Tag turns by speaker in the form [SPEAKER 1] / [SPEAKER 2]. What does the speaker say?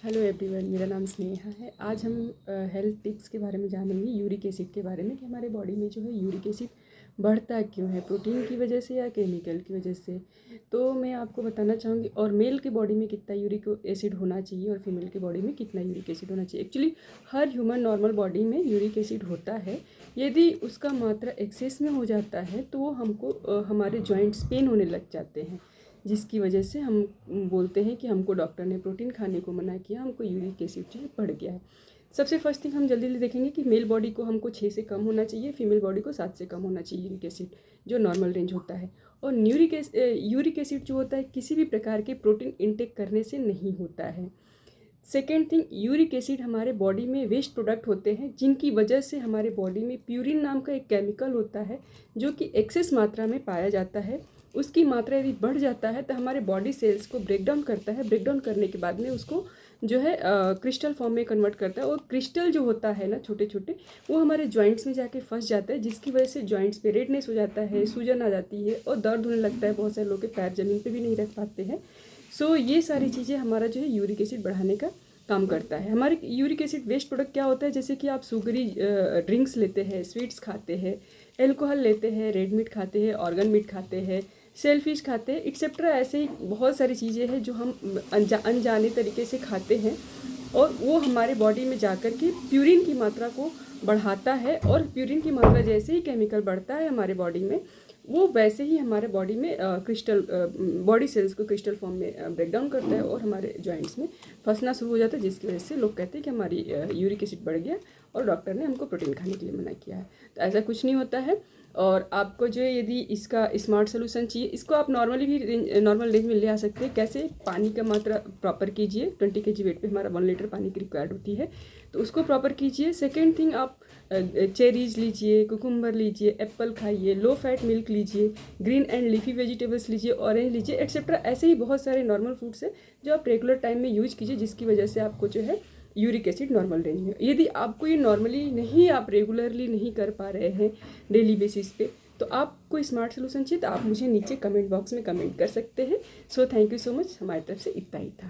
[SPEAKER 1] Hello everyone, मेरा नाम स्नेहा है। आज हम हेल्थ टिप्स के बारे में जानेंगे, यूरिक एसिड के बारे में कि हमारे बॉडी में जो है यूरिक एसिड बढ़ता क्यों है, प्रोटीन की वजह से या केमिकल की वजह से। तो मैं आपको बताना चाहूँगी और मेल की बॉडी में कितना यूरिक एसिड होना चाहिए और फीमेल की बॉडी में कितना यूरिक एसिड होना चाहिए। एक्चुअली हर ह्यूमन नॉर्मल बॉडी में यूरिक एसिड होता है। यदि उसका मात्रा एक्सेस में हो जाता है तो वो हमको हमारे जॉइंट्स पेन होने लग जाते हैं, जिसकी वजह से हम बोलते हैं कि हमको डॉक्टर ने प्रोटीन खाने को मना किया, हमको यूरिक एसिड जो है बढ़ गया है। सबसे फर्स्ट थिंग हम जल्दी जल्दी देखेंगे कि मेल बॉडी को हमको 6 से कम होना चाहिए, फीमेल बॉडी को 7 से कम होना चाहिए यूरिक एसिड, जो नॉर्मल रेंज होता है। और यूरिक एसिड जो होता है किसी भी प्रकार के प्रोटीन इनटेक करने से नहीं होता है। सेकेंड थिंग, यूरिक एसिड हमारे बॉडी में वेस्ट प्रोडक्ट होते हैं, जिनकी वजह से हमारे बॉडी में प्यूरिन नाम का एक केमिकल होता है जो कि एक्सेस मात्रा में पाया जाता है। उसकी मात्रा यदि बढ़ जाता है तो हमारे बॉडी सेल्स को ब्रेक डाउन करता है। ब्रेक डाउन करने के बाद में उसको जो है क्रिस्टल फॉर्म में कन्वर्ट करता है, और क्रिस्टल जो होता है ना छोटे छोटे, वो हमारे जॉइंट्स में जाके फंस जाता है, जिसकी वजह से जॉइंट्स पे रेडनेस हो जाता है, सूजन आ जाती है और दर्द होने लगता है। बहुत सारे लोग के पैर ज़मीन पे भी नहीं रख पाते हैं। सो ये सारी चीज़ें हमारा जो है यूरिक एसिड बढ़ाने का काम करता है। हमारे यूरिक एसिड वेस्ट प्रोडक्ट क्या होता है, जैसे कि आप सुगरी ड्रिंक्स लेते हैं, स्वीट्स खाते हैं, एल्कोहल लेते हैं, रेड मीट खाते हैं, ऑर्गन मीट खाते हैं, सेलफिश खाते हैं, एक्सेट्रा। ऐसे ही बहुत सारी चीज़ें हैं जो हम अनजाने तरीके से खाते हैं, और वो हमारे बॉडी में जाकर के प्यूरिन की मात्रा को बढ़ाता है। और प्यूरिन की मात्रा जैसे ही केमिकल बढ़ता है हमारे बॉडी में, वो वैसे ही हमारे बॉडी में क्रिस्टल बॉडी सेल्स को क्रिस्टल फॉर्म में ब्रेक डाउन करता है और हमारे जॉइंट्स में फंसना शुरू हो जाता है, जिसकी वजह से लोग कहते हैं कि हमारी यूरिक एसिड बढ़ गया और डॉक्टर ने हमको प्रोटीन खाने के लिए मना किया है। तो ऐसा कुछ नहीं होता है। और आपको जो है यदि इसका स्मार्ट सोल्यूशन चाहिए, इसको आप नॉर्मली भी नॉर्मल रेंज में ले आ सकते हैं। कैसे? पानी का मात्रा प्रॉपर कीजिए। 20 kg वेट पे हमारा 1 लीटर पानी की रिक्वायर्ड होती है, तो उसको प्रॉपर कीजिए। सेकेंड थिंग, आप चेरीज लीजिए, कुकुम्बर लीजिए, एप्पल खाइए, लो फैट मिल्क लीजिए, ग्रीन एंड लीफी वेजिटेबल्स लीजिए, ऑरेंज लीजिए, एक्सेट्रा। ऐसे ही बहुत सारे नॉर्मल फूड्स हैं जो आप रेगुलर टाइम में यूज कीजिए, जिसकी वजह से आपको जो है यूरिक एसिड नॉर्मल रेंज में। यदि आपको ये नॉर्मली नहीं, आप रेगुलरली नहीं कर पा रहे हैं डेली बेसिस पे, तो आपको स्मार्ट सोल्यूशन चाहिए तो आप मुझे नीचे कमेंट बॉक्स में कमेंट कर सकते हैं। So thank you so much. हमारी तरफ से इतना ही था।